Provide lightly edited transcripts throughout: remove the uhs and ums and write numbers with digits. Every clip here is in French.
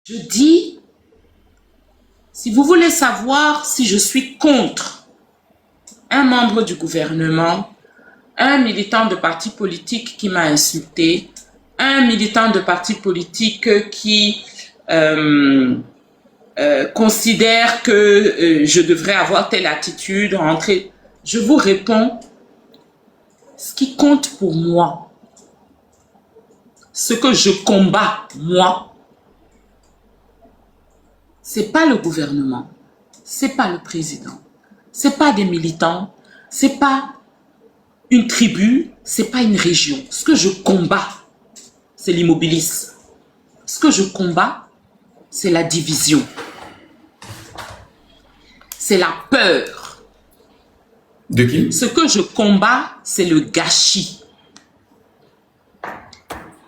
Je dis, si vous voulez savoir si je suis contre un membre du gouvernement, un militant de parti politique qui m'a insulté, un militant de parti politique qui considère que je devrais avoir telle attitude, rentrer, je vous réponds, ce qui compte pour moi, ce que je combats, moi, c'est pas le gouvernement, c'est pas le président, c'est pas des militants, c'est pas une tribu, c'est pas une région. Ce que je combats, c'est l'immobilisme. Ce que je combats, c'est la division. C'est la peur. De qui? Ce que je combats, c'est le gâchis.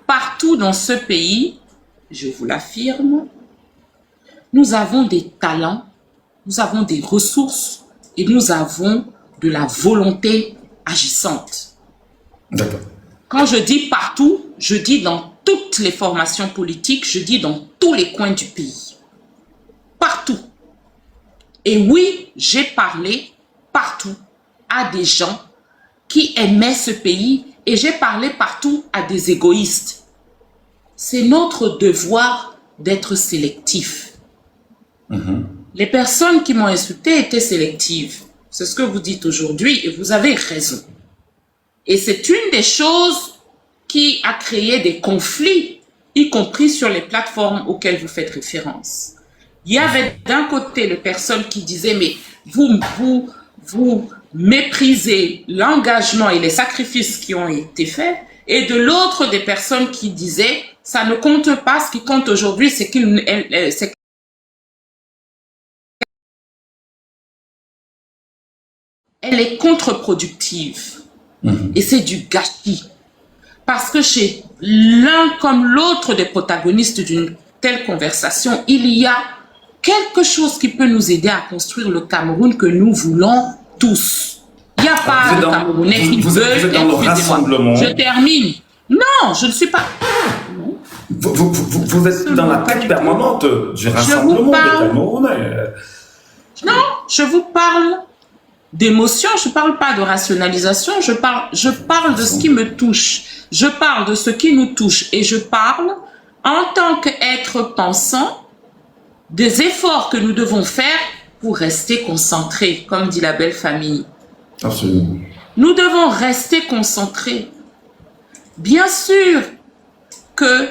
Partout dans ce pays, je vous l'affirme, nous avons des talents, nous avons des ressources et nous avons de la volonté agissante. D'accord. Quand je dis partout, je dis dans toutes les formations politiques, je dis dans tous les coins du pays. Partout. Et oui, j'ai parlé partout à des gens qui aimaient ce pays et j'ai parlé partout à des égoïstes. C'est notre devoir d'être sélectif. Les personnes qui m'ont insulté étaient sélectives. C'est ce que vous dites aujourd'hui et vous avez raison. Et c'est une des choses qui a créé des conflits, y compris sur les plateformes auxquelles vous faites référence. Il y avait d'un côté les personnes qui disaient, mais vous méprisez l'engagement et les sacrifices qui ont été faits, et de l'autre des personnes qui disaient, ça ne compte pas, ce qui compte aujourd'hui, c'est qu'elle est contre-productive. Et c'est du gâchis. Parce que chez l'un comme l'autre des protagonistes d'une telle conversation, il y a quelque chose qui peut nous aider à construire le Cameroun que nous voulons tous. Il n'y a pas de Camerounais qui veulent rassemblement. Je termine. Non, je ne suis pas... Vous êtes dans la quête permanente du rassemblement des Camerounais. Non, je vous parle d'émotion, je ne parle pas de rationalisation, je parle de ce qui me touche, je parle de ce qui nous touche et je parle en tant qu'être pensant des efforts que nous devons faire pour rester concentrés, comme dit la belle famille. Absolument. Nous devons rester concentrés. Bien sûr que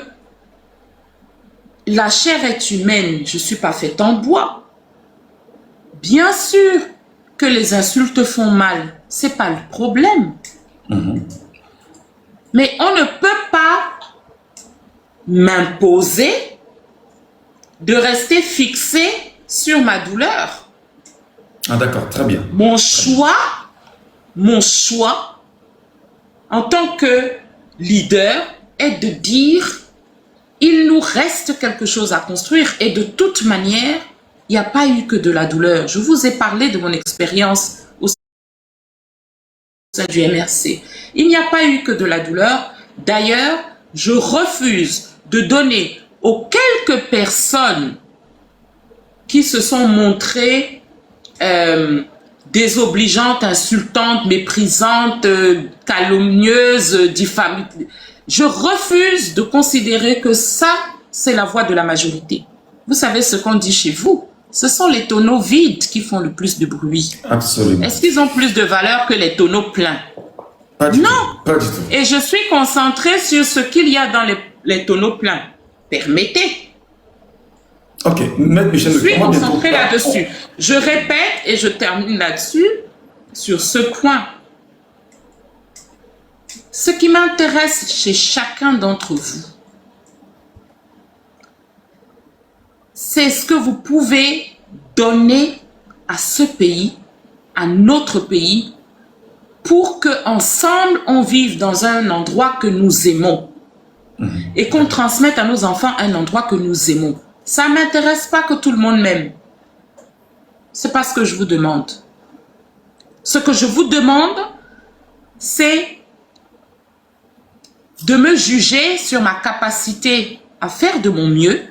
la chair est humaine, je ne suis pas faite en bois. Bien sûr que les insultes font mal, ce n'est pas le problème. Mais on ne peut pas m'imposer de rester fixé sur ma douleur. Ah d'accord, très bien. Mon choix, en tant que leader, est de dire, il nous reste quelque chose à construire et de toute manière, il n'y a pas eu que de la douleur. Je vous ai parlé de mon expérience au sein du MRC. Il n'y a pas eu que de la douleur. D'ailleurs, je refuse de donner aux quelques personnes qui se sont montrées désobligeantes, insultantes, méprisantes, calomnieuses, diffamées. Je refuse de considérer que ça, c'est la voix de la majorité. Vous savez ce qu'on dit chez vous? Ce sont les tonneaux vides qui font le plus de bruit. Absolument. Est-ce qu'ils ont plus de valeur que les tonneaux pleins? Pas du Non. tout. Pas du tout. Et je suis concentrée sur ce qu'il y a dans les tonneaux pleins. Permettez. Ok, Maître Michel, je suis concentrée là-dessus. Je répète et je termine là-dessus, sur ce point. Ce qui m'intéresse chez chacun d'entre vous, c'est ce que vous pouvez donner à ce pays, à notre pays, pour qu'ensemble, on vive dans un endroit que nous aimons et qu'on transmette à nos enfants un endroit que nous aimons. Ça ne m'intéresse pas que tout le monde m'aime. Ce n'est pas ce que je vous demande. Ce que je vous demande, c'est de me juger sur ma capacité à faire de mon mieux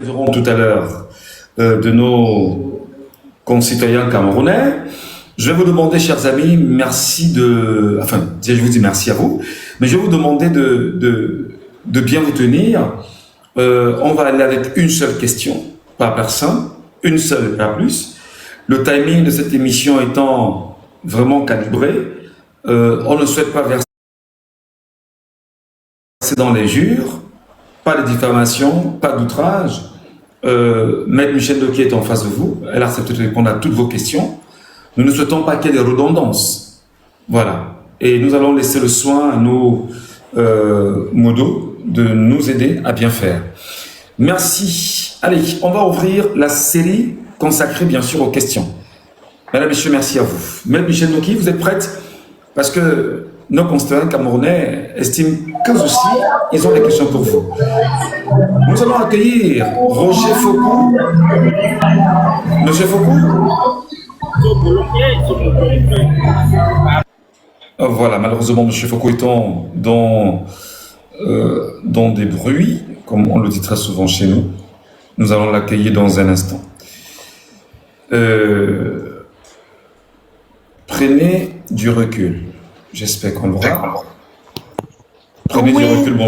Verrons tout à l'heure de nos concitoyens camerounais. Je vais vous demander, chers amis, merci de... Enfin, je vous dis merci à vous, mais je vais vous demander de bien vous tenir. On va aller avec une seule question par personne, une seule, pas plus. Le timing de cette émission étant vraiment calibré, on ne souhaite pas verser dans les jures, pas de diffamation, pas d'outrage. Maître Michel Doki est en face de vous, elle a accepté de répondre à toutes vos questions. Nous ne souhaitons pas qu'il y ait des redondances. Voilà. Et nous allons laisser le soin à nos modos de nous aider à bien faire. Merci. Allez, on va ouvrir la série consacrée bien sûr aux questions. Mesdames, Messieurs, merci à vous. Maître Michel Doki, vous êtes prête? Parce que nos concitoyens camerounais estiment qu'eux aussi, ils ont des questions pour vous. Nous allons accueillir Roger Foucault. Monsieur Foucault? Voilà, malheureusement, Monsieur Foucault étant dans des bruits, comme on le dit très souvent chez nous, nous allons l'accueillir dans un instant. Prenez du recul. J'espère qu'on l'aura. Prenez du recul.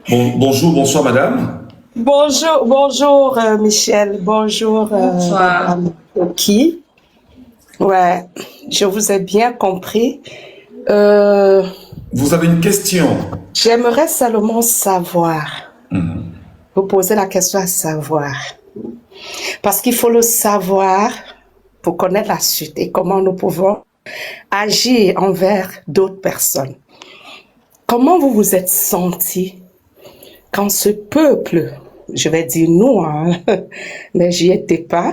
Bonjour, bonsoir madame. Bonjour Michel, bonjour madame Doki. Ouais, je vous ai bien compris. Vous avez une question? J'aimerais seulement savoir. Vous posez la question à savoir. Parce qu'il faut le savoir pour connaître la suite et comment nous pouvons agir envers d'autres personnes. Comment vous vous êtes senti quand ce peuple, je vais dire nous, hein, mais j'y étais pas,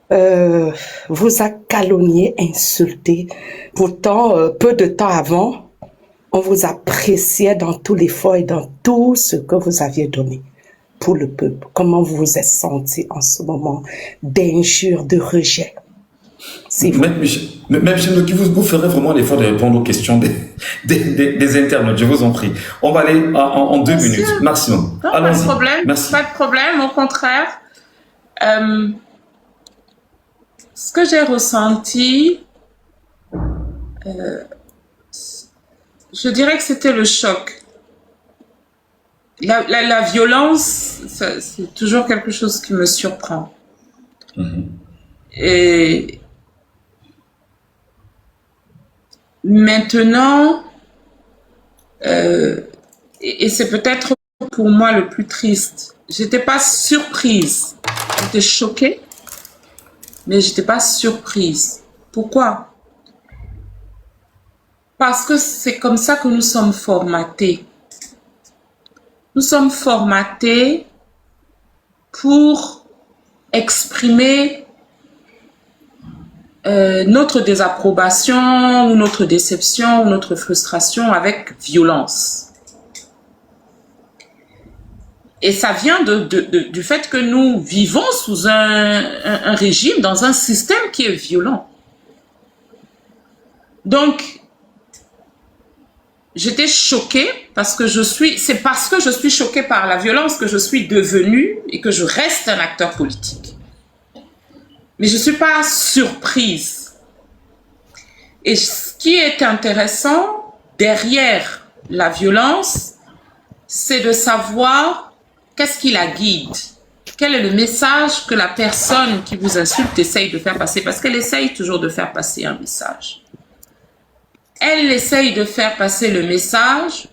vous a calomnié, insulté. Pourtant, peu de temps avant, on vous appréciait dans tout l'effort et dans tout ce que vous aviez donné pour le peuple. Comment vous vous êtes senti en ce moment d'injure, de rejet? Même Michel Doki, vous ferez vraiment l'effort de répondre aux questions des internautes, je vous en prie. On va aller en 2 minutes, maximum. Non, pas de problème, pas de problème, au contraire. Ce que j'ai ressenti, je dirais que c'était le choc. La violence, c'est toujours quelque chose qui me surprend. Et maintenant, et c'est peut-être pour moi le plus triste, j'étais pas surprise, j'étais choquée, mais j'étais pas surprise. Pourquoi? Parce que c'est comme ça que nous sommes formatés. Nous sommes formatés pour exprimer notre désapprobation ou notre déception ou notre frustration avec violence. Et ça vient du fait que nous vivons sous un régime, dans un système qui est violent. Donc, j'étais choquée parce que c'est parce que je suis choquée par la violence que je suis devenue et que je reste un acteur politique. Mais je ne suis pas surprise. Et ce qui est intéressant derrière la violence, c'est de savoir qu'est-ce qui la guide. Quel est le message que la personne qui vous insulte essaye de faire passer? Parce qu'elle essaye toujours de faire passer un message. Elle essaye de faire passer le message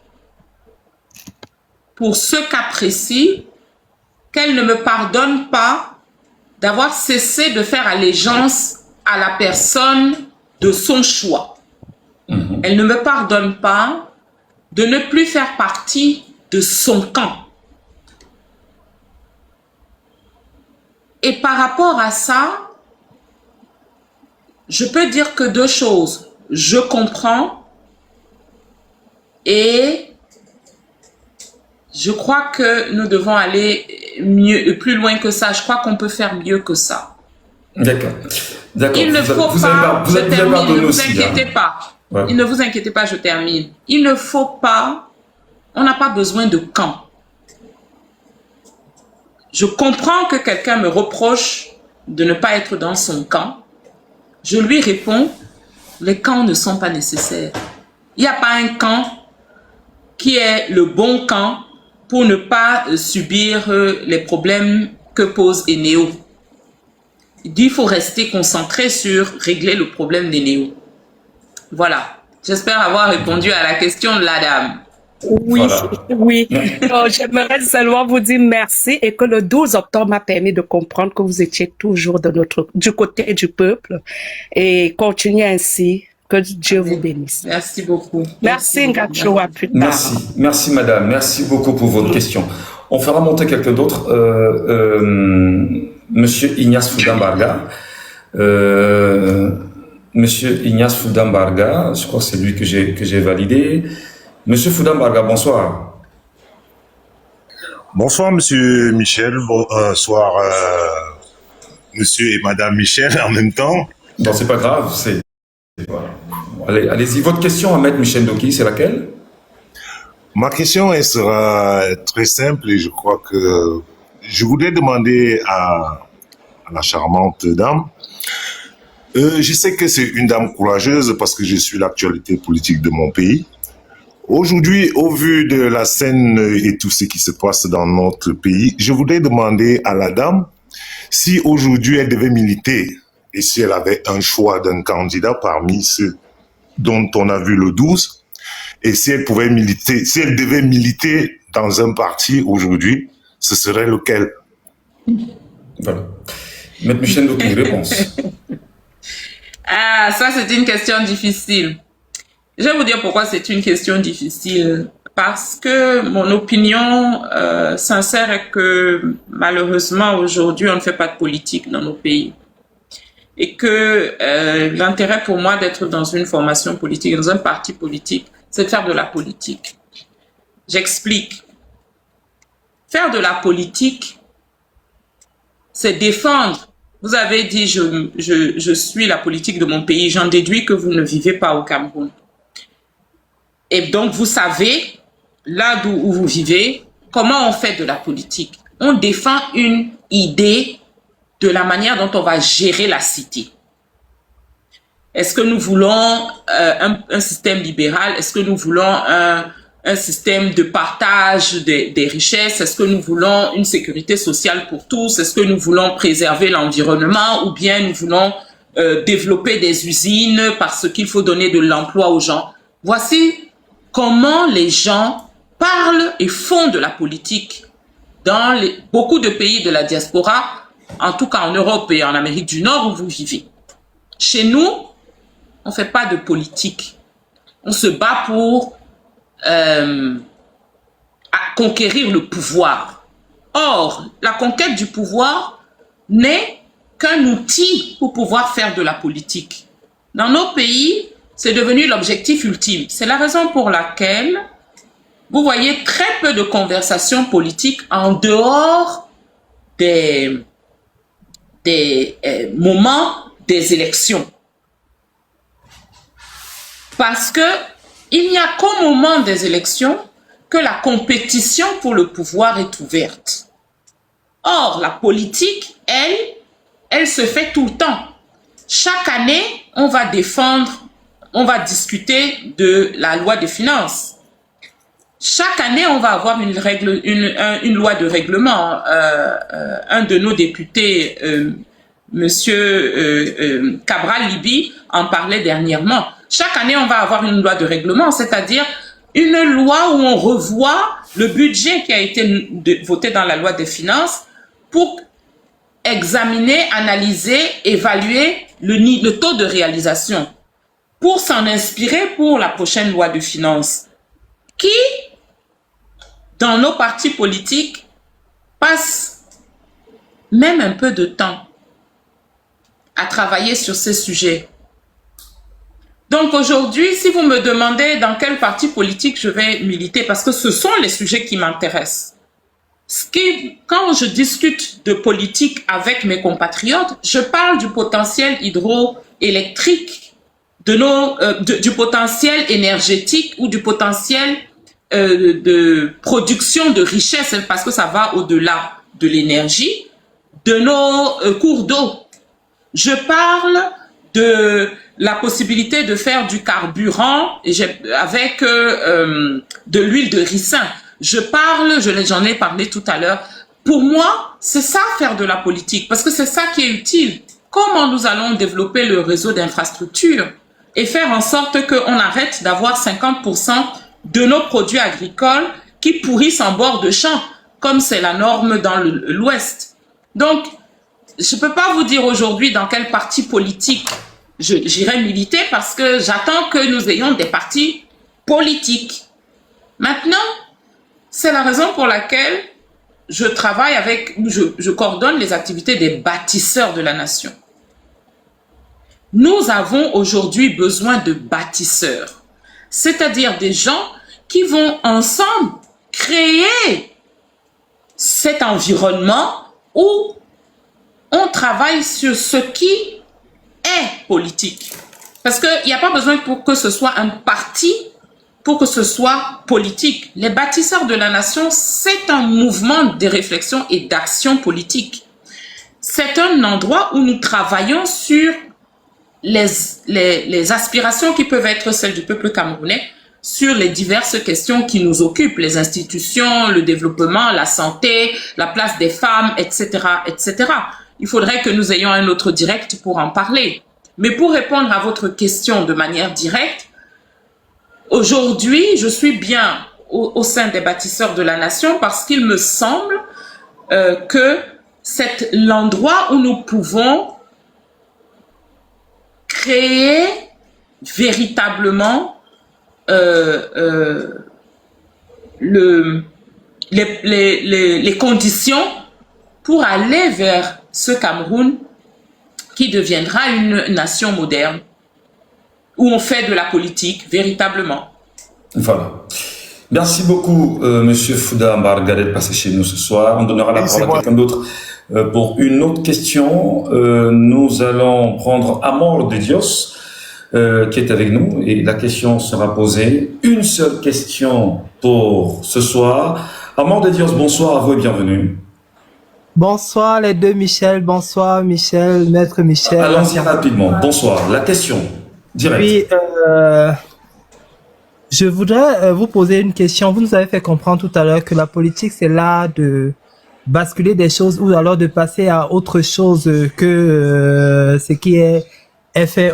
pour ce cas précis qu'elle ne me pardonne pas d'avoir cessé de faire allégeance à la personne de son choix. Elle ne me pardonne pas de ne plus faire partie de son camp. Et par rapport à ça, je peux dire que 2 choses. Je comprends et je crois que nous devons aller plus loin que ça. Je crois qu'on peut faire mieux que ça. D'accord. Il ne faut pas, je termine, ne vous inquiétez pas. Ouais. Ne vous inquiétez pas, je termine. Il ne faut pas, on n'a pas besoin de camp. je comprends que quelqu'un me reproche de ne pas être dans son camp. Je lui réponds, les camps ne sont pas nécessaires. Il n'y a pas un camp qui est le bon camp pour ne pas subir les problèmes que pose Eneo. Il dit qu'il faut rester concentré sur régler le problème d'Eneo. Voilà. J'espère avoir répondu à la question de la dame. Oui, Voilà. oui. J'aimerais seulement vous dire merci et que le 12 octobre m'a permis de comprendre que vous étiez toujours du côté du peuple et continuez ainsi. Que Dieu vous bénisse. Merci beaucoup. Merci Ngacho, à plus tard. Merci, merci madame, merci beaucoup pour votre question. On fera monter quelqu'un d'autre, monsieur Ignace Foudambarga. Monsieur Ignace Foudambarga, je crois que c'est lui que j'ai validé. Monsieur Foudambarga, bonsoir. Bonsoir, monsieur Michel. Bonsoir, monsieur et madame Michel en même temps. Non, c'est pas grave, c'est... Voilà. Allez-y, votre question à Maître Michel Ndoki, c'est laquelle? Ma question elle sera très simple et je crois que je voudrais demander à la charmante dame. Je sais que c'est une dame courageuse parce que je suis l'actualité politique de mon pays. Aujourd'hui, au vu de la scène et tout ce qui se passe dans notre pays, je voudrais demander à la dame si aujourd'hui elle devait militer et si elle avait un choix d'un candidat parmi ceux dont on a vu le 12, et si elle pouvait militer, si elle devait militer dans un parti aujourd'hui, ce serait lequel? Voilà. Maître Michel Ndoki, réponse. Ah, ça c'est une question difficile. Je vais vous dire pourquoi c'est une question difficile. Parce que mon opinion sincère est que malheureusement aujourd'hui on ne fait pas de politique dans nos pays. Et que l'intérêt pour moi d'être dans une formation politique, dans un parti politique, c'est de faire de la politique. J'explique. Faire de la politique, c'est défendre. Vous avez dit, je suis la politique de mon pays. J'en déduis que vous ne vivez pas au Cameroun. Et donc, vous savez, là où vous vivez, comment on fait de la politique. On défend une idée de la manière dont on va gérer la cité. Est-ce que nous voulons un système libéral? Est-ce que nous voulons un système de partage des richesses? Est-ce que nous voulons une sécurité sociale pour tous? Est-ce que nous voulons préserver l'environnement? Ou bien nous voulons développer des usines parce qu'il faut donner de l'emploi aux gens? Voici comment les gens parlent et font de la politique dans beaucoup de pays de la diaspora, en tout cas en Europe et en Amérique du Nord où vous vivez. Chez nous, on ne fait pas de politique. On se bat pour conquérir le pouvoir. Or, la conquête du pouvoir n'est qu'un outil pour pouvoir faire de la politique. Dans nos pays, c'est devenu l'objectif ultime. C'est la raison pour laquelle vous voyez très peu de conversations politiques en dehors des moments des élections. Parce que il n'y a qu'au moment des élections que la compétition pour le pouvoir est ouverte. Or, la politique, elle se fait tout le temps. Chaque année, on va discuter de la loi des finances. Chaque année, on va avoir une loi de règlement. Un de nos députés, Monsieur Cabral Libi, en parlait dernièrement. Chaque année, on va avoir une loi de règlement, c'est-à-dire une loi où on revoit le budget qui a été voté dans la loi des finances pour examiner, analyser, évaluer le taux de réalisation pour s'en inspirer pour la prochaine loi de finances qui, dans nos partis politiques, passe même un peu de temps à travailler sur ces sujets. Donc aujourd'hui, si vous me demandez dans quel parti politique je vais militer, parce que ce sont les sujets qui m'intéressent. Quand je discute de politique avec mes compatriotes, je parle du potentiel hydroélectrique, du potentiel énergétique ou du potentiel de production de richesse, parce que ça va au-delà de l'énergie, de nos cours d'eau. Je parle de la possibilité de faire du carburant avec de l'huile de ricin. J'en ai parlé tout à l'heure. Pour moi, c'est ça faire de la politique, parce que c'est ça qui est utile. Comment nous allons développer le réseau d'infrastructures et faire en sorte qu'on arrête d'avoir 50% de nos produits agricoles qui pourrissent en bord de champ, comme c'est la norme dans l'Ouest. Donc, je ne peux pas vous dire aujourd'hui dans quel parti politique j'irai militer, parce que j'attends que nous ayons des partis politiques. Maintenant, c'est la raison pour laquelle je travaille je coordonne les activités des bâtisseurs de la nation. Nous avons aujourd'hui besoin de bâtisseurs, c'est-à-dire des gens qui vont ensemble créer cet environnement où on travaille sur ce qui est politique. Parce qu'il n'y a pas besoin pour que ce soit un parti, pour que ce soit politique. Les bâtisseurs de la nation, c'est un mouvement de réflexion et d'action politique. C'est un endroit où nous travaillons sur les aspirations qui peuvent être celles du peuple camerounais, sur les diverses questions qui nous occupent, les institutions, le développement, la santé, la place des femmes, etc., etc. Il faudrait que nous ayons un autre direct pour en parler. Mais pour répondre à votre question de manière directe, aujourd'hui, je suis bien au sein des bâtisseurs de la nation parce qu'il me semble que c'est l'endroit où nous pouvons créer véritablement les conditions pour aller vers ce Cameroun qui deviendra une nation moderne, où on fait de la politique véritablement. Voilà. Merci beaucoup, Monsieur Fouda Mbargane, de passer chez nous ce soir. On donnera la parole à quelqu'un d'autre pour une autre question. Nous allons prendre Amor de Dios, qui est avec nous, et la question sera posée. Une seule question pour ce soir. Amor de Dios, bonsoir à vous et bienvenue. Bonsoir les deux Michel, bonsoir Michel, maître Michel. Allons-y rapidement, bonsoir. La question, direct. Oui, je voudrais vous poser une question. Vous nous avez fait comprendre tout à l'heure que la politique, c'est l'art de basculer des choses ou alors de passer à autre chose que ce qui est fait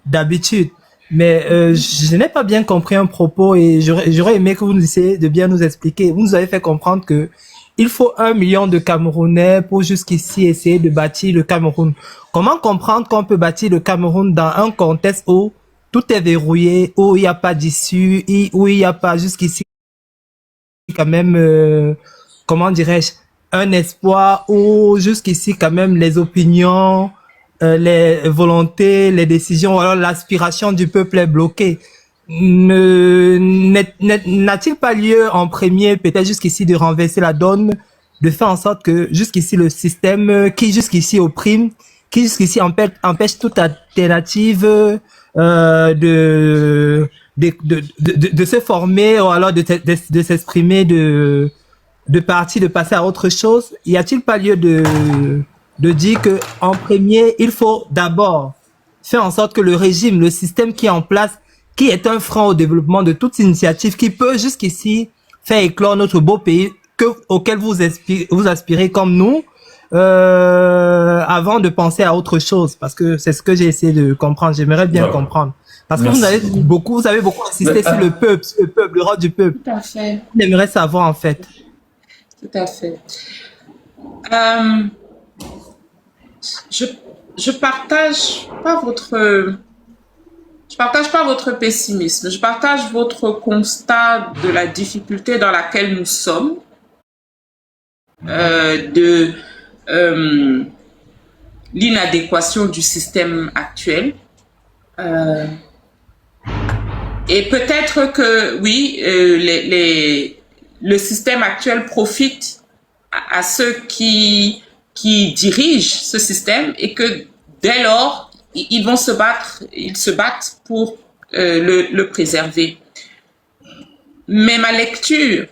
d'habitude. Mais je n'ai pas bien compris un propos et j'aurais aimé que vous nous essayiez de bien nous expliquer. Vous nous avez fait comprendre que il faut 1 million de Camerounais pour jusqu'ici essayer de bâtir le Cameroun. Comment comprendre qu'on peut bâtir le Cameroun dans un contexte où tout est verrouillé, où il n'y a pas d'issue, où il n'y a pas jusqu'ici quand même, comment dirais-je, un espoir, où jusqu'ici quand même les opinions, les volontés, les décisions, ou alors l'aspiration du peuple est bloquée. N'a-t-il pas lieu en premier, peut-être jusqu'ici, de renverser la donne, de faire en sorte que jusqu'ici le système qui jusqu'ici opprime, qui jusqu'ici empêche toute alternative de se former ou alors de s'exprimer, de partir, de passer à autre chose? Y a-t-il pas lieu de dire que en premier, il faut d'abord faire en sorte que le régime, le système qui est en place, qui est un frein au développement de toute initiative qui peut jusqu'ici faire éclore notre beau pays auquel vous aspirez comme nous, avant de penser à autre chose, parce que c'est ce que j'ai essayé de comprendre. J'aimerais bien comprendre. Parce que vous avez beaucoup insisté sur le peuple, le rôle du peuple. Tout à fait. J'aimerais savoir en fait. Tout à fait. Je partage pas votre pessimisme. Je partage votre constat de la difficulté dans laquelle nous sommes, de l'inadéquation du système actuel. Et peut-être que oui, le système actuel profite à ceux qui dirigent ce système et que dès lors, ils se battent pour le préserver. Mais ma lecture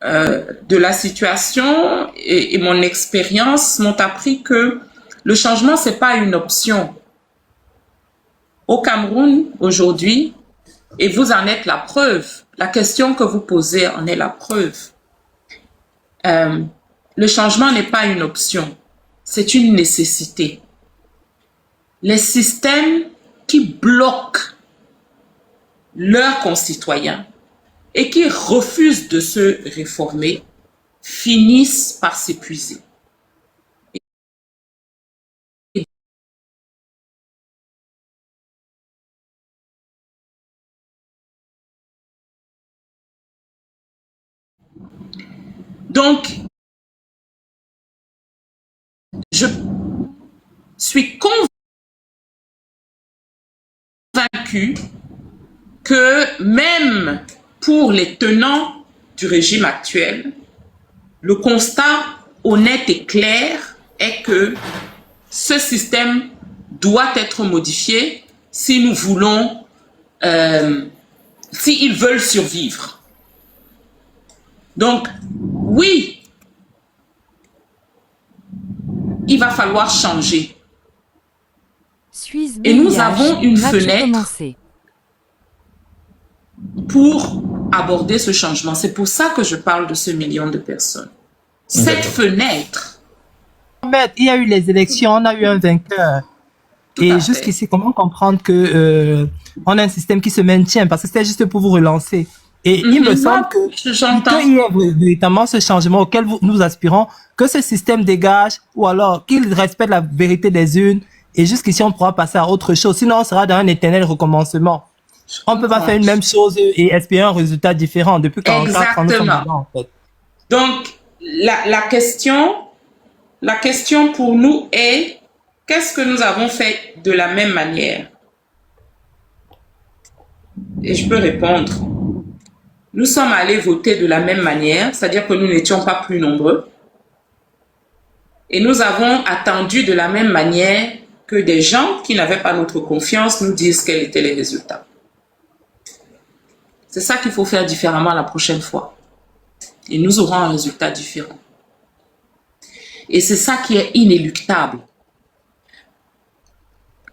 de la situation et mon expérience m'ont appris que le changement, c'est pas une option. Au Cameroun, aujourd'hui, et vous en êtes la preuve, la question que vous posez en est la preuve. Le changement n'est pas une option, c'est une nécessité. Les systèmes qui bloquent leurs concitoyens et qui refusent de se réformer finissent par s'épuiser. Donc, je suis convaincu que même pour les tenants du régime actuel, le constat honnête et clair est que ce système doit être modifié si nous voulons, s'ils veulent survivre. Donc, oui, il va falloir changer. Et nous avons une fenêtre pour aborder ce changement. C'est pour ça que je parle de ce million de personnes. Cette fenêtre. Il y a eu les élections, on a eu un vainqueur. Et jusqu'ici, comment comprendre que on a un système qui se maintient? Parce que c'était juste pour vous relancer. Et il me semble qu'il y ait véritablement ce changement auquel nous aspirons, que ce système dégage, ou alors qu'il respecte la vérité des unes, et jusqu'ici on pourra passer à autre chose. Sinon, on sera dans un éternel recommencement. On ne peut pas faire une même chose et espérer un résultat différent depuis 44 ans. Exactement. En fait. Donc, la question pour nous est, qu'est-ce que nous avons fait de la même manière? Et je peux répondre. Nous sommes allés voter de la même manière, c'est-à-dire que nous n'étions pas plus nombreux. Et nous avons attendu de la même manière que des gens qui n'avaient pas notre confiance nous disent quels étaient les résultats. C'est ça qu'il faut faire différemment la prochaine fois. Et nous aurons un résultat différent. Et c'est ça qui est inéluctable.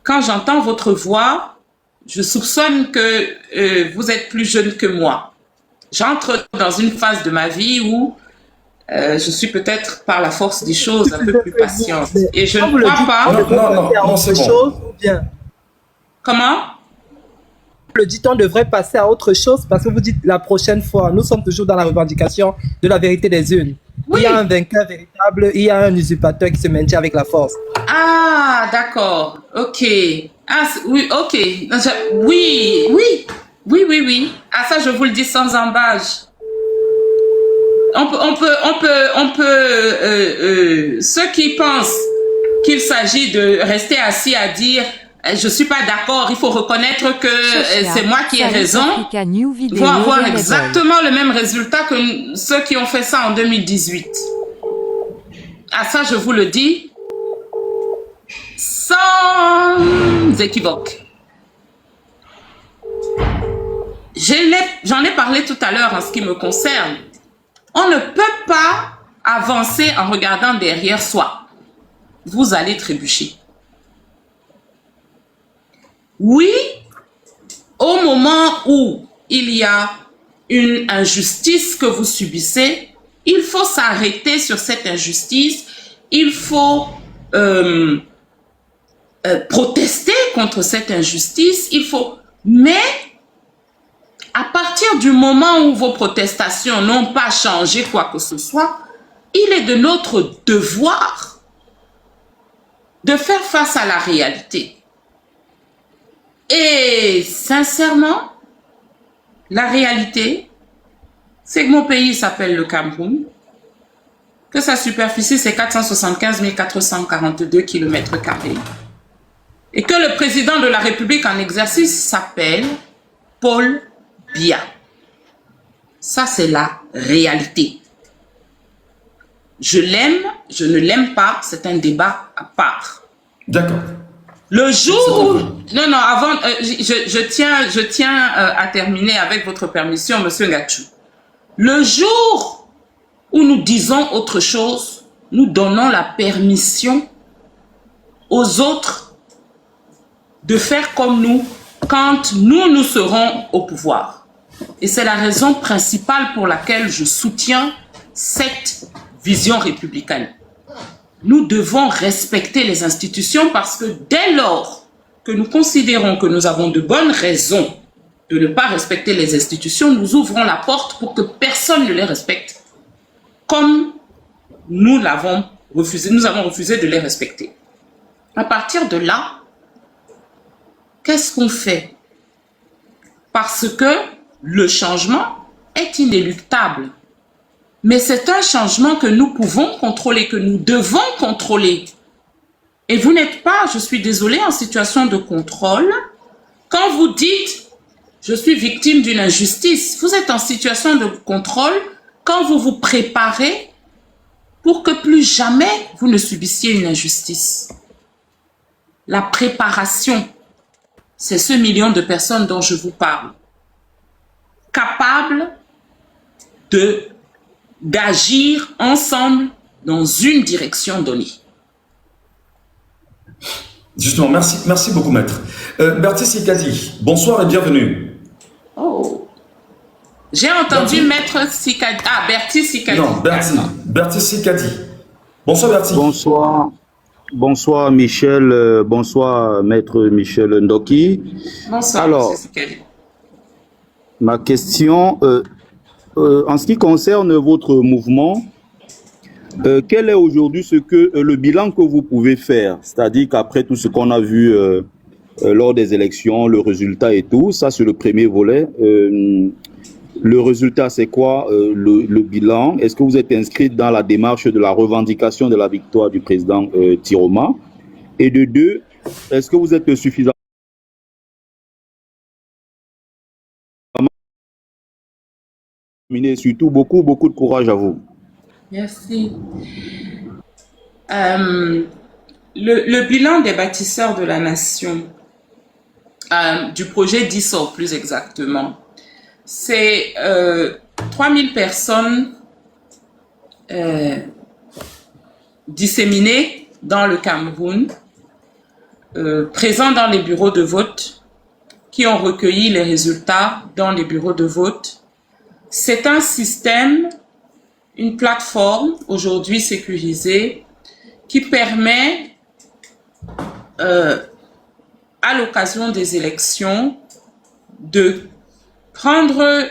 Quand j'entends votre voix, je soupçonne que vous êtes plus jeune que moi. J'entre dans une phase de ma vie où je suis peut-être par la force des choses un peu plus patiente. Et je ne crois pas... Non, c'est bon. Comment? Le dit on devrait passer à autre chose parce que vous dites la prochaine fois, nous sommes toujours dans la revendication de la vérité des unes. Oui. Il y a un vainqueur véritable, il y a un usurpateur qui se maintient avec la force. Ah, d'accord. Ok. Ah, oui, ok. Oui. Ah, ça, je vous le dis sans embâche. Ceux qui pensent qu'il s'agit de rester assis à dire je suis pas d'accord, il faut reconnaître que c'est moi qui ai raison, vont avoir exactement le même résultat que ceux qui ont fait ça en 2018. Ah, ça, je vous le dis sans équivoque. J'en ai parlé tout à l'heure en ce qui me concerne. On ne peut pas avancer en regardant derrière soi. Vous allez trébucher. Oui, au moment où il y a une injustice que vous subissez, il faut s'arrêter sur cette injustice. Il faut protester contre cette injustice. Mais à partir du moment où vos protestations n'ont pas changé quoi que ce soit, il est de notre devoir de faire face à la réalité. Et sincèrement, la réalité, c'est que mon pays s'appelle le Cameroun, que sa superficie c'est 475 442 km², et que le président de la République en exercice s'appelle Paul Biya. Ça, c'est la réalité. Je l'aime, je ne l'aime pas, c'est un débat à part. D'accord. Le jour où... Non, avant, je tiens à terminer avec votre permission, Monsieur Ngachou. Le jour où nous disons autre chose, nous donnons la permission aux autres de faire comme nous quand nous serons au pouvoir. Et c'est la raison principale pour laquelle je soutiens cette vision républicaine. Nous devons respecter les institutions parce que dès lors que nous considérons que nous avons de bonnes raisons de ne pas respecter les institutions, nous ouvrons la porte pour que personne ne les respecte, comme nous avons refusé de les respecter. À partir de là, qu'est-ce qu'on fait? Parce que le changement est inéluctable. Mais c'est un changement que nous pouvons contrôler, que nous devons contrôler. Et vous n'êtes pas, je suis désolée, en situation de contrôle. Quand vous dites, je suis victime d'une injustice, vous êtes en situation de contrôle quand vous vous préparez pour que plus jamais vous ne subissiez une injustice. La préparation, c'est ce million de personnes dont je vous parle, capables d'agir ensemble dans une direction donnée. Justement, merci beaucoup, maître. Bertie Sikadi, bonsoir et bienvenue. Oh, j'ai entendu maître Sikadi. Ah, Bertie Sikadi. Non, Bertie Sikadi. Bonsoir, Bertie. Bonsoir Michel, bonsoir maître Michel Ndoki. Bonsoir, alors, Sikadi. Ma question, en ce qui concerne votre mouvement, quel est aujourd'hui le bilan que vous pouvez faire? C'est-à-dire qu'après tout ce qu'on a vu lors des élections, le résultat et tout, ça c'est le premier volet. Le résultat, c'est quoi le bilan? Est-ce que vous êtes inscrit dans la démarche de la revendication de la victoire du président Tiroma? Et de deux, est-ce que vous êtes suffisamment et surtout beaucoup de courage à vous? Merci. Le bilan des bâtisseurs de la nation, du projet DISO plus exactement, c'est 3000 personnes disséminées dans le Cameroun, présents dans les bureaux de vote, qui ont recueilli les résultats dans les bureaux de vote. C'est un système, une plateforme aujourd'hui sécurisée qui permet à l'occasion des élections de prendre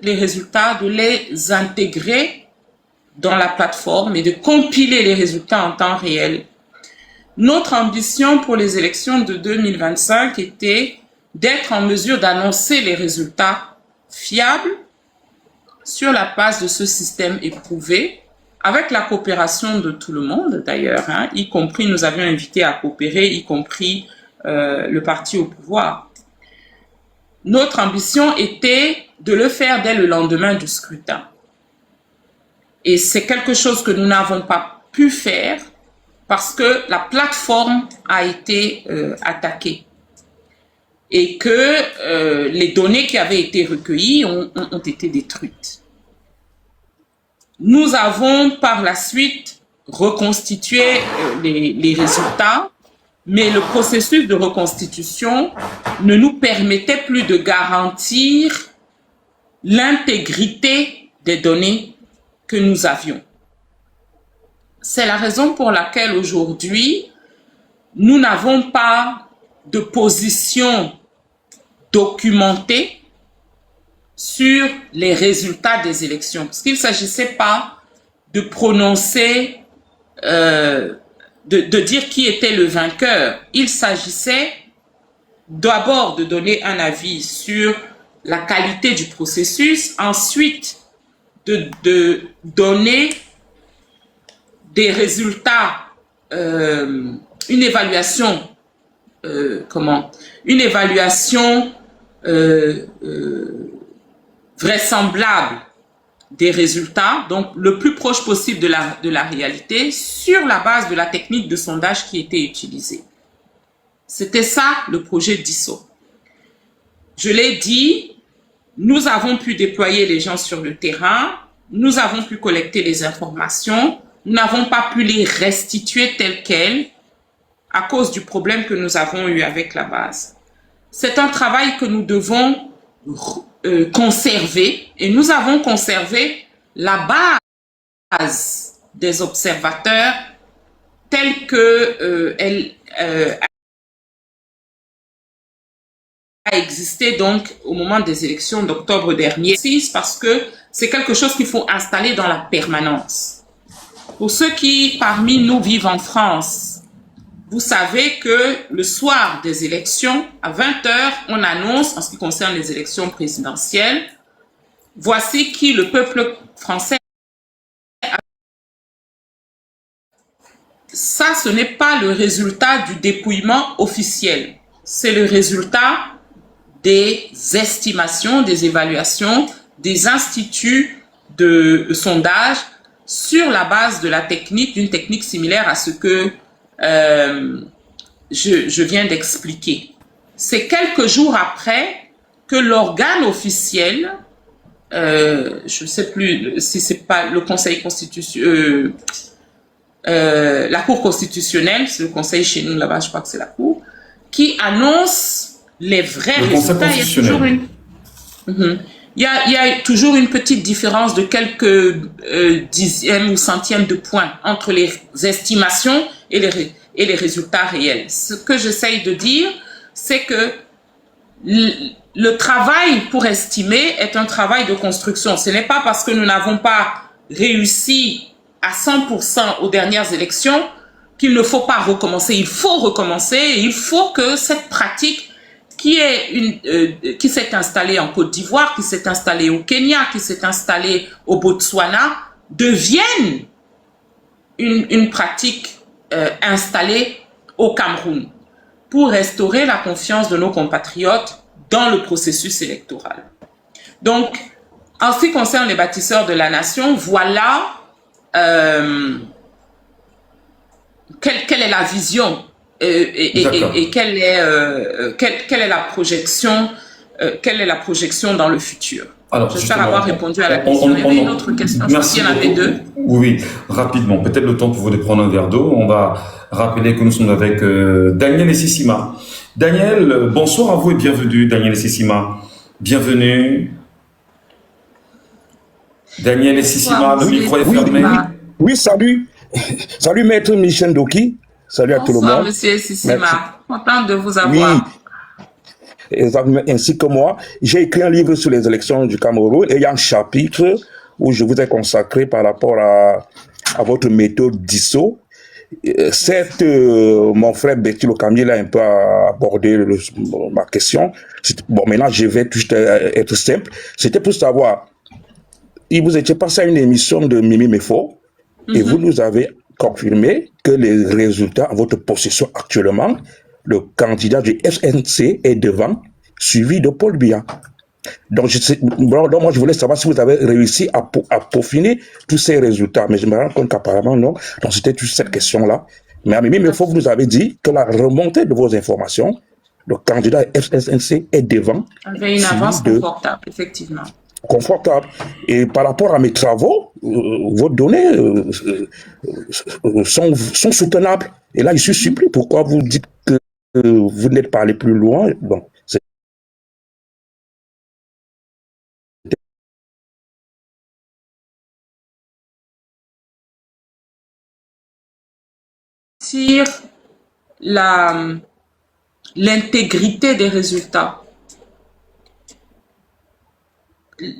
les résultats, de les intégrer dans la plateforme et de compiler les résultats en temps réel. Notre ambition pour les élections de 2025 était d'être en mesure d'annoncer les résultats fiables sur la base de ce système éprouvé, avec la coopération de tout le monde d'ailleurs, y compris, nous avions invité à coopérer, y compris le parti au pouvoir. Notre ambition était de le faire dès le lendemain du scrutin. Et c'est quelque chose que nous n'avons pas pu faire parce que la plateforme a été attaquée et que les données qui avaient été recueillies ont été détruites. Nous avons par la suite reconstitué les résultats, mais le processus de reconstitution ne nous permettait plus de garantir l'intégrité des données que nous avions. C'est la raison pour laquelle aujourd'hui, nous n'avons pas de position documentée sur les résultats des élections. Parce qu'il ne s'agissait pas de prononcer, de dire qui était le vainqueur. Il s'agissait d'abord de donner un avis sur la qualité du processus, ensuite de donner des résultats, une évaluation, une évaluation vraisemblable des résultats, donc le plus proche possible de la réalité, sur la base de la technique de sondage qui était utilisée. C'était ça le projet DISO. Je l'ai dit, nous avons pu déployer les gens sur le terrain, nous avons pu collecter les informations, nous n'avons pas pu les restituer telles quelles à cause du problème que nous avons eu avec la base. C'est un travail que nous devons conserver et nous avons conservé la base des observateurs telle que elle a existé donc au moment des élections d'octobre dernier, parce que c'est quelque chose qu'il faut installer dans la permanence. Pour ceux qui parmi nous vivent en France, vous savez que le soir des élections, à 20h, on annonce, en ce qui concerne les élections présidentielles, voici qui le peuple français a. Ça, ce n'est pas le résultat du dépouillement officiel. C'est le résultat des estimations, des évaluations, des instituts de sondage sur la base de la technique, d'une technique similaire à ce que je viens d'expliquer. C'est quelques jours après que l'organe officiel, je ne sais plus si c'est pas le Conseil constitutionnel, la Cour constitutionnelle, c'est le Conseil chez nous là-bas, je crois que c'est la Cour, qui annonce les vrais résultats. Il y a toujours une petite différence de quelques dixièmes ou centièmes de points entre les estimations et les résultats réels. Ce que j'essaye de dire, c'est que le travail pour estimer est un travail de construction. Ce n'est pas parce que nous n'avons pas réussi à 100% aux dernières élections qu'il ne faut pas recommencer. Il faut recommencer et il faut que cette pratique qui s'est installée en Côte d'Ivoire, qui s'est installée au Kenya, qui s'est installée au Botswana, devienne une pratique installée au Cameroun pour restaurer la confiance de nos compatriotes dans le processus électoral. Donc, en ce qui concerne les bâtisseurs de la nation, voilà quelle est la vision et quelle est la projection dans le futur. J'espère avoir répondu à la question. Il y avait une autre question, je pense qu'il y en avait deux. Oui, rapidement. Peut-être le temps pour vous de prendre un verre d'eau. On va rappeler que nous sommes avec Daniel Essissima. Daniel, bonsoir à vous et bienvenue, Daniel Essissima. Bienvenue. Daniel Essissima, le micro est fermé. Oui, salut. Salut, maître Michel Ndoki. Salut à tout le monde. Bonsoir, monsieur Essissima. Content de vous avoir. Oui, ainsi que moi. J'ai écrit un livre sur les élections du Cameroun et il y a un chapitre où je vous ai consacré par rapport à votre méthode d'ISO. Certes, mon frère Betty Locamier a un peu abordé ma question. Bon, maintenant, je vais juste être simple. C'était pour savoir, vous étiez passé à une émission de Mimi Mefo et vous nous avez confirmé que les résultats à votre possession actuellement, le candidat du FNC est devant, suivi de Paul Biya. Donc, moi, je voulais savoir si vous avez réussi à peaufiner tous ces résultats. Mais je me rends compte qu'apparemment, non. Donc, c'était juste cette question-là. Mais à Mimi, il faut que vous nous avez dit que la remontée de vos informations, le candidat FNC est devant. Avait une avance confortable, effectivement. Confortable. Et par rapport à mes travaux, vos données sont soutenables. Et là, je suis surpris. Pourquoi vous dites que vous n'êtes pas allé plus loin? Bon, sur l'intégrité des résultats.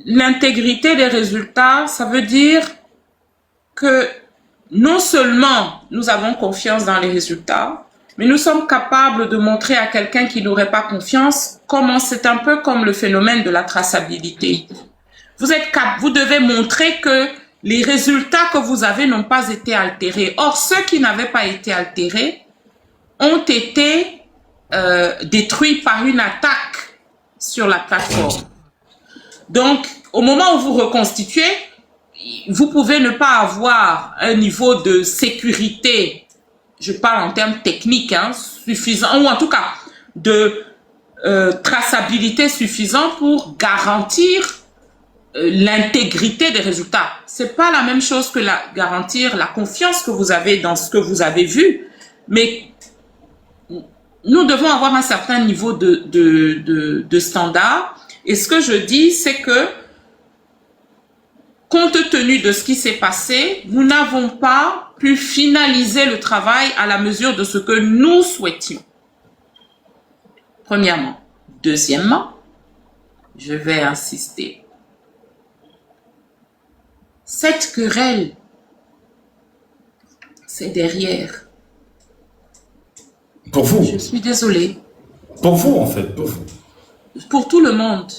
L'intégrité des résultats, ça veut dire que non seulement nous avons confiance dans les résultats, mais nous sommes capables de montrer à quelqu'un qui n'aurait pas confiance comment c'est un peu comme le phénomène de la traçabilité. Vous devez montrer que les résultats que vous avez n'ont pas été altérés. Or, ceux qui n'avaient pas été altérés ont été détruits par une attaque sur la plateforme. Donc, au moment où vous reconstituez, vous pouvez ne pas avoir un niveau de sécurité, je parle en termes techniques, suffisant, ou en tout cas de traçabilité suffisant pour garantir l'intégrité des résultats. C'est pas la même chose que garantir la confiance que vous avez dans ce que vous avez vu, mais nous devons avoir un certain niveau de standard. Et ce que je dis, c'est que, compte tenu de ce qui s'est passé, nous n'avons pas pu finaliser le travail à la mesure de ce que nous souhaitions. Premièrement. Deuxièmement, je vais insister. Cette querelle, c'est derrière. Pour vous. Je suis désolée. Pour vous, en fait, pour vous. Pour tout le monde.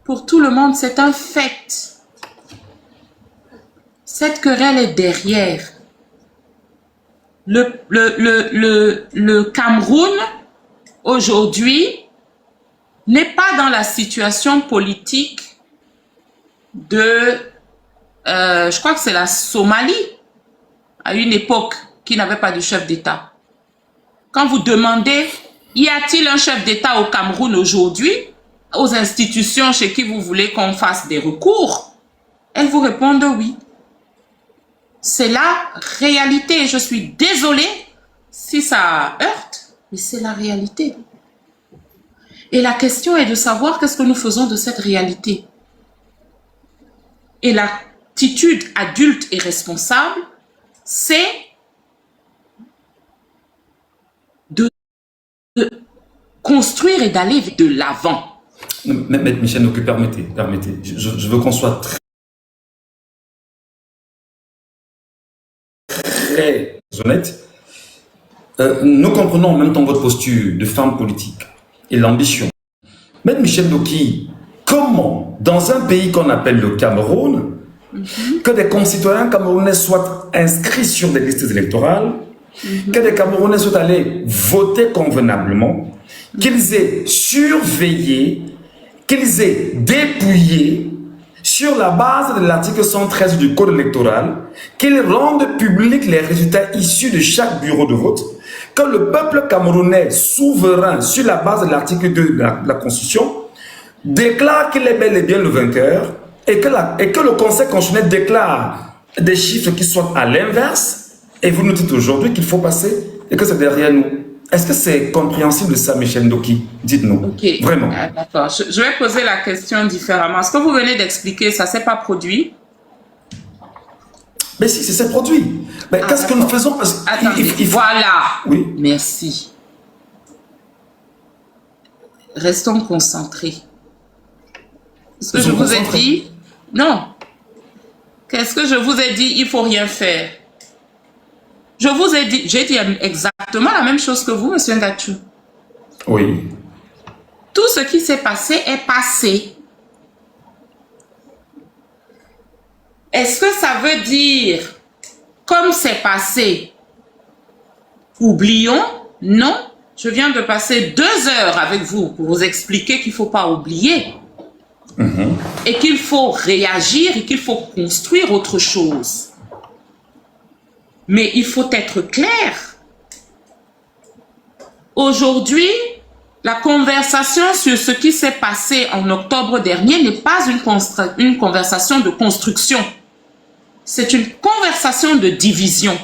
Pour tout le monde, c'est un fait. Cette querelle est derrière. Le Cameroun, aujourd'hui, n'est pas dans la situation politique de, je crois que c'est la Somalie, à une époque, qui n'avait pas de chef d'État. Quand vous demandez, y a-t-il un chef d'État au Cameroun aujourd'hui, aux institutions chez qui vous voulez qu'on fasse des recours, elles vous répondent oui. C'est la réalité. Je suis désolée si ça heurte, mais c'est la réalité. Et la question est de savoir qu'est-ce que nous faisons de cette réalité. Et l'attitude adulte et responsable, c'est de construire et d'aller de l'avant. Maître Michel Ndoki, permettez. Je veux qu'on soit très honnête. Nous comprenons en même temps votre posture de femme politique et l'ambition. Maître Michel Ndoki, comment, dans un pays qu'on appelle le Cameroun, que des concitoyens camerounais soient inscrits sur des listes électorales, que des Camerounais soient allés voter convenablement, qu'ils aient surveillé, qu'ils aient dépouillé sur la base de l'article 113 du Code électoral, qu'ils rendent publics les résultats issus de chaque bureau de vote, que le peuple camerounais souverain, sur la base de l'article 2 de la Constitution, déclare qu'il est bel et bien le vainqueur, et que le Conseil constitutionnel déclare des chiffres qui soient à l'inverse, et vous nous dites aujourd'hui qu'il faut passer, et que c'est derrière nous. Est-ce que c'est compréhensible ça, Michel Ndoki? Dites-nous. Ok. Vraiment. D'accord. Je vais poser la question différemment. Ce que vous venez d'expliquer, ça ne s'est pas produit? Mais si, c'est ces produits. Mais qu'est-ce que nous faisons? Attendez, voilà. Oui. Merci. Restons concentrés. Ce que je vous ai dit, non. Qu'est-ce que je vous ai dit? Il ne faut rien faire. Je vous ai dit, j'ai dit exactement la même chose que vous, M. Ngachou. Oui. Tout ce qui s'est passé est passé. Est-ce que ça veut dire, comme c'est passé, oublions? Non. Je viens de passer 2 heures avec vous pour vous expliquer qu'il ne faut pas oublier. Et qu'il faut réagir et qu'il faut construire autre chose. Mais il faut être clair. Aujourd'hui, la conversation sur ce qui s'est passé en octobre dernier n'est pas une conversation de construction. C'est une conversation de division.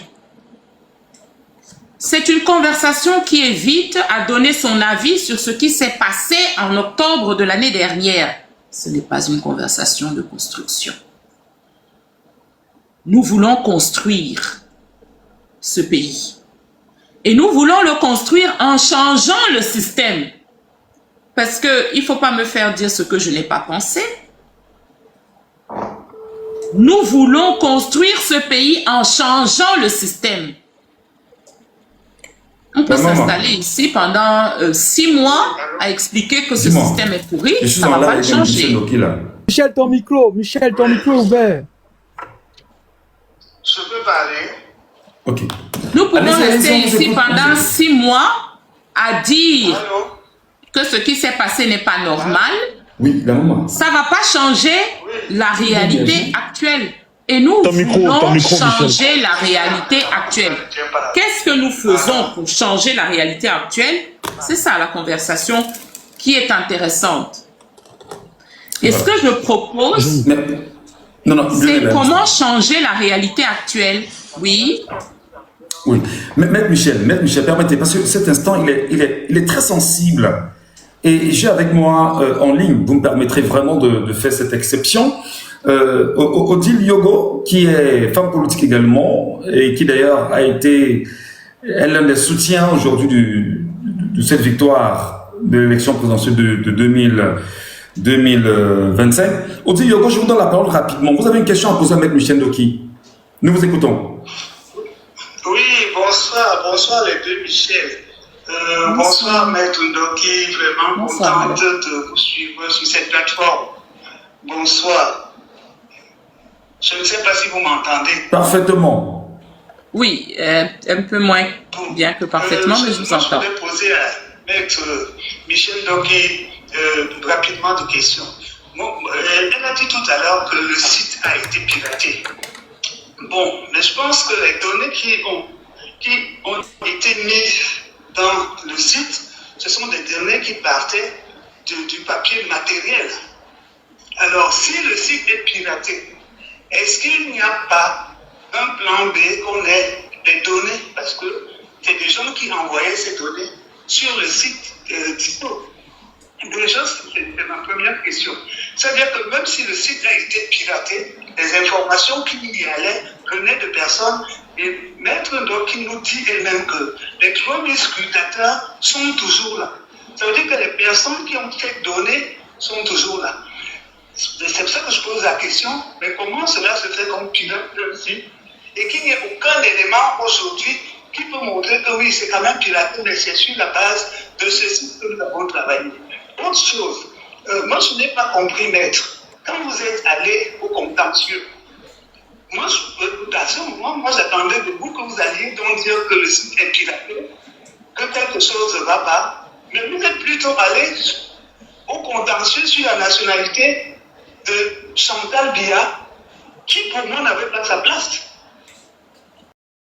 C'est une conversation qui évite à donner son avis sur ce qui s'est passé en octobre de l'année dernière. Ce n'est pas une conversation de construction. Nous voulons construire ce pays. Et nous voulons le construire en changeant le système. Parce qu'il ne faut pas me faire dire ce que je n'ai pas pensé. Nous voulons construire ce pays en changeant le système. On peut s'installer ici pendant 6 mois à expliquer que ce système est pourri. Ça ne va pas le changer. Michel, ton micro est ouvert. Je peux parler? Ok. Nous pouvons rester ici pendant 6 mois à dire que ce qui s'est passé n'est pas normal. Oui, la maman. Ça ne va pas changer la réalité actuelle. Et nous voulons changer la réalité actuelle. Qu'est-ce que nous faisons pour changer la réalité actuelle? C'est ça la conversation qui est intéressante. Et ce que je propose, c'est comment changer la réalité actuelle. Oui. Oui. Maître Michel, permettez, parce que cet instant, il est très sensible. Et j'ai avec moi en ligne, vous me permettrez vraiment de faire cette exception, Odile Yogo, qui est femme politique également, et qui d'ailleurs a été l'un des soutiens aujourd'hui de cette victoire de l'élection présidentielle de 2025. Odile Yogo, je vous donne la parole rapidement. Vous avez une question à poser à Maître Michel Ndoki. Nous vous écoutons. Oui, bonsoir les deux Michel. Bonsoir Maître Ndoki, vraiment contente de vous suivre sur cette plateforme. Bonsoir. Je ne sais pas si vous m'entendez. Parfaitement. Oui, un peu moins bien que parfaitement, mais je vous entends. Je voulais poser à Maître Michel Ndoki rapidement des questions. Bon, elle a dit tout à l'heure que le site a été piraté. Bon, mais je pense que les données qui ont été mises dans le site, ce sont des données qui partaient du papier matériel. Alors, si le site est piraté, est-ce qu'il n'y a pas un plan B qu'on ait des données? Parce que c'est des gens qui envoyaient ces données sur le site d'ISO. Déjà, c'est ma première question. C'est-à-dire que même si le site a été piraté, les informations qui y allaient venaient de personnes. Et Maître Ndoki nous dit elle-même que les 3000 scrutateurs sont toujours là. Ça veut dire que les personnes qui ont fait donner sont toujours là. C'est pour ça que je pose la question, mais comment cela se fait qu'on pilote le site et qu'il n'y ait aucun élément aujourd'hui qui peut montrer que oui, c'est quand même piraté, mais c'est sur la base de ce site que nous avons travaillé. Autre chose, moi je n'ai pas compris, maître, quand vous êtes allé au contentieux, moi, à ce moment, moi j'attendais de vous que vous alliez donc dire que le site est piraté, que quelque chose ne va pas, mais vous êtes plutôt allé au contentieux sur la nationalité de Chantal Biya, qui pour moi n'avait pas sa place.